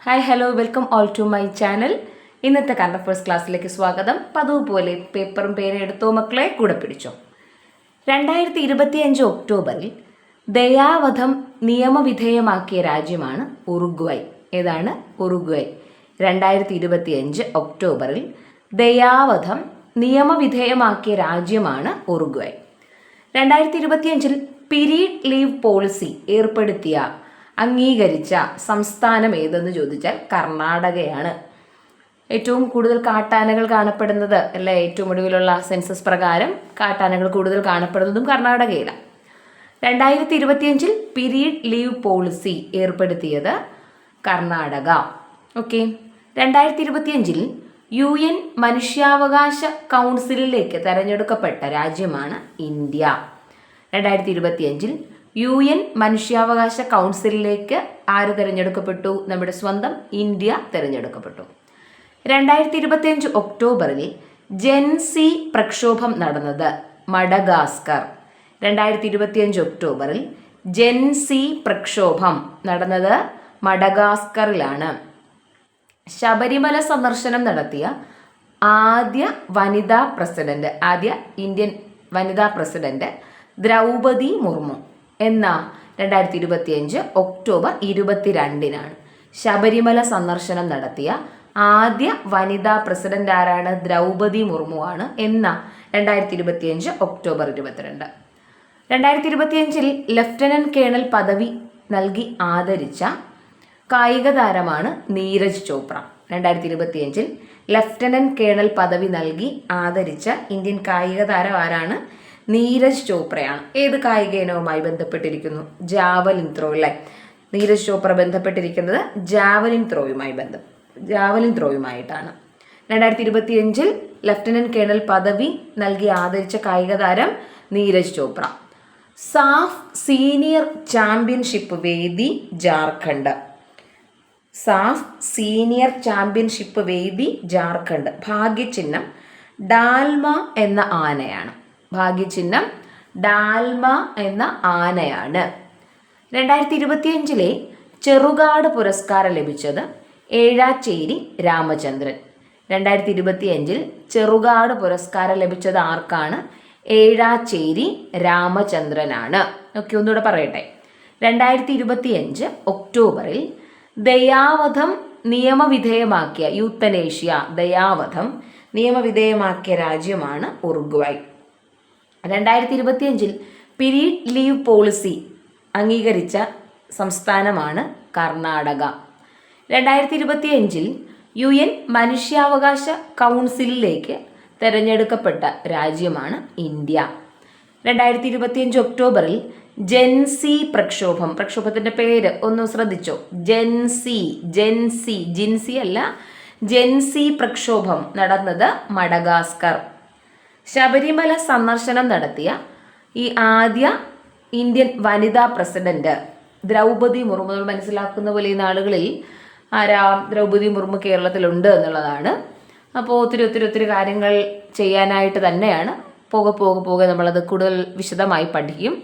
Hi hello welcome all to my channel. ഇന്നത്തെ current affairs ക്ലാസ്സിലേക്ക് സ്വാഗതം. പതിവ് പോലെ പേപ്പറും പേരും എടുത്തോ മക്കളെ, കൂടെ പിടിച്ചോ. 2025 ഒക്ടോബറിൽ ദയാവധം നിയമവിധേയമാക്കിയ രാജ്യമാണ് ഉറുഗ്വൈ. ഏതാണ്? ഉറുഗ്വൈ. 2025 ഒക്ടോബറിൽ ദയാവധം നിയമവിധേയമാക്കിയ രാജ്യമാണ് ഉറുഗ്വൈ. 2025 പീരീഡ് ലീവ് പോളിസി ഏർപ്പെടുത്തിയ അംഗീകരിച്ച സംസ്ഥാനം ഏതെന്ന് ചോദിച്ചാൽ കർണാടകയാണ്. ഏറ്റവും കൂടുതൽ കാട്ടാനകൾ കാണപ്പെടുന്നത് അല്ലെ, ഏറ്റവും ഒടുവിലുള്ള സെൻസസ് പ്രകാരം കാട്ടാനകൾ കൂടുതൽ കാണപ്പെടുന്നതും കർണാടകയിലാണ്. 2025 പീരീഡ് ലീവ് പോളിസി ഏർപ്പെടുത്തിയത് കർണാടക. ഓക്കെ. 2025 UN മനുഷ്യാവകാശ കൗൺസിലിലേക്ക് തെരഞ്ഞെടുക്കപ്പെട്ട രാജ്യമാണ് ഇന്ത്യ. 2025 UN മനുഷ്യാവകാശ കൗൺസിലിലേക്ക് ആര് തിരഞ്ഞെടുക്കപ്പെട്ടു? നമ്മുടെ സ്വന്തം ഇന്ത്യ തിരഞ്ഞെടുക്കപ്പെട്ടു. 2025 ഒക്ടോബറിൽ ജെൻസി പ്രക്ഷോഭം നടന്നത് മഡഗാസ്കർ. 2025 ഒക്ടോബറിൽ ജെൻസി പ്രക്ഷോഭം നടന്നത് മഡഗാസ്കറിലാണ്. ശബരിമല സന്ദർശനം നടത്തിയ ആദ്യ ഇന്ത്യൻ വനിതാ പ്രസിഡന്റ് ദ്രൗപദി മുർമു എന്ന 2025 ഒക്ടോബർ 22-നാണ്. ശബരിമല സന്ദർശനം നടത്തിയ ആദ്യ വനിതാ പ്രസിഡന്റ് ആരാണ്? ദ്രൗപദി മുർമു ആണ്. എന്ന 2025 ഒക്ടോബർ 22. 2025 ലഫ്റ്റനന്റ് കേണൽ പദവി നൽകി ആദരിച്ച കായിക താരമാണ് നീരജ് ചോപ്ര. 2025 ലഫ്റ്റനന്റ് കേണൽ പദവി നൽകി ആദരിച്ച ഇന്ത്യൻ കായിക താരം ആരാണ്? നീരജ് ചോപ്രയാണ്. ഏത് കായിക ഇനവുമായി ബന്ധപ്പെട്ടിരിക്കുന്നു? ജാവലിൻ ത്രോ അല്ലേ. നീരജ് ചോപ്ര ബന്ധപ്പെട്ടിരിക്കുന്നത് ജാവലിൻ ത്രോയുമായിട്ടാണ്. 2025 ലഫ്റ്റനന്റ് കേണൽ പദവി നൽകി ആദരിച്ച കായിക താരം Neeraj Chopra. SAFF senior championship വേദി ജാർഖണ്ഡ്. ഭാഗ്യചിഹ്നം ഡാൽമ എന്ന ആനയാണ്. 2025 ചെറുകാട് പുരസ്കാരം ലഭിച്ചത് ഏഴാച്ചേരി രാമചന്ദ്രൻ. 2025 ചെറുകാട് പുരസ്കാരം ലഭിച്ചത് ആർക്കാണ്? ഏഴാച്ചേരി രാമചന്ദ്രനാണ്. ഓക്കെ, ഒന്നുകൂടെ പറയട്ടെ. 2025 ഒക്ടോബറിൽ ദയാവധം നിയമവിധേയമാക്കിയ രാജ്യമാണ് ഉറുഗ്വൈ. 2025 പീരീഡ് ലീവ് പോളിസി അംഗീകരിച്ച സംസ്ഥാനമാണ് കർണാടക. 2025 UN മനുഷ്യാവകാശ കൗൺസിലിലേക്ക് തിരഞ്ഞെടുക്കപ്പെട്ട രാജ്യമാണ് ഇന്ത്യ. 2025 ഒക്ടോബറിൽ പ്രക്ഷോഭത്തിന്റെ പേര് ഒന്ന് ശ്രദ്ധിച്ചോ. ജെൻസി പ്രക്ഷോഭം നടന്നത് മഡഗാസ്കർ. ശബരിമല സന്ദർശനം നടത്തിയ ഈ ആദ്യ ഇന്ത്യൻ വനിതാ പ്രസിഡന്റ് ദ്രൗപദി മുർമു. മനസ്സിലാക്കുന്ന പോലെ ഈ നാളുകളിൽ ദ്രൗപദി മുർമു കേരളത്തിലുണ്ട് എന്നുള്ളതാണ്. അപ്പോൾ ഒത്തിരി കാര്യങ്ങൾ ചെയ്യാനായിട്ട് തന്നെയാണ്. പോകെ നമ്മളത് കൂടുതൽ വിശദമായി പഠിക്കും.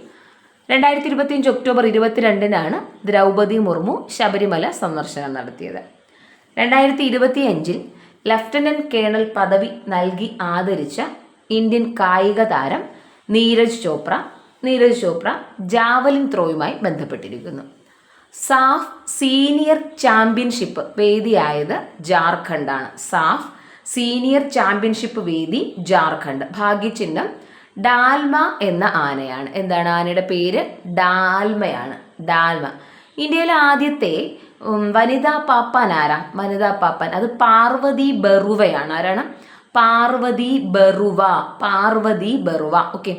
2025 ഒക്ടോബർ 22-നാണ് ദ്രൗപദി മുർമു ശബരിമല സന്ദർശനം നടത്തിയത്. 2025 ലഫ്റ്റനന്റ് കേണൽ പദവി നൽകി ആദരിച്ച ഇന്ത്യൻ കായിക താരം നീരജ് ചോപ്ര ജാവലിൻ ത്രോയുമായി ബന്ധപ്പെട്ടിരിക്കുന്നു. സാഫ് സീനിയർ ചാമ്പ്യൻഷിപ്പ് വേദിയായത് ജാർഖണ്ഡാണ്. ജാർഖണ്ഡ്. ഭാഗ്യചിഹ്നം ഡാൽമ എന്ന ആനയാണ്. എന്താണ് ആനയുടെ പേര്? ഡാൽമയാണ്. ഇന്ത്യയിലെ ആദ്യത്തെ വനിതാ പാപ്പാൻ അത് പാർവതി ബറുവയാണ്. ആരാണ്? പാർവതി ബറുവ. ഓക്കെ.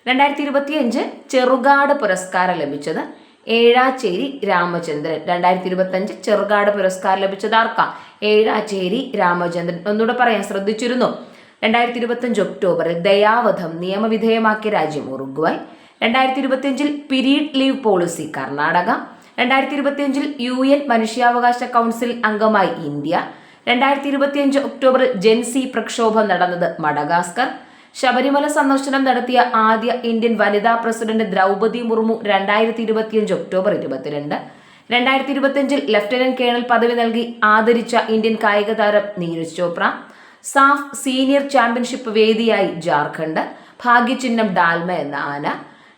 2025 ചെറുകാട് പുരസ്കാരം ലഭിച്ചത് ഏഴാച്ചേരി രാമചന്ദ്രൻ. 2025 ചെറുകാട് പുരസ്കാരം ലഭിച്ചത് ആർക്കാ? ഏഴാച്ചേരി രാമചന്ദ്രൻ. ഒന്നുകൂടെ പറയാൻ ശ്രദ്ധിച്ചിരുന്നു. 2025 ഒക്ടോബറിൽ ദയാവധം നിയമവിധേയമാക്കിയ രാജ്യം ഉറുഗ്വൈ. 2025 period leave policy Karnataka. 2025 UN മനുഷ്യാവകാശ കൗൺസിൽ അംഗമായി ഇന്ത്യ. 2025 ഒക്ടോബറിൽ ജെൻസി പ്രക്ഷോഭം നടന്നത് മഡഗാസ്കർ. ശബരിമല സന്ദർശനം നടത്തിയ ആദ്യ ഇന്ത്യൻ വനിതാ president Droupadi Murmu 2025 October 22. 2025 lieutenant colonel പദവി നൽകി ആദരിച്ച ഇന്ത്യൻ കായിക താരം Neeraj Chopra. SAFF senior championship വേദിയായി ജാർഖണ്ഡ്. ഭാഗ്യചിഹ്നം ഡാൽമ എന്ന ആന.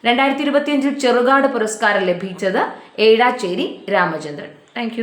2025 ചെറുകാട് പുരസ്കാരം ലഭിച്ചത് ഏഴാച്ചേരി രാമചന്ദ്രൻ. താങ്ക്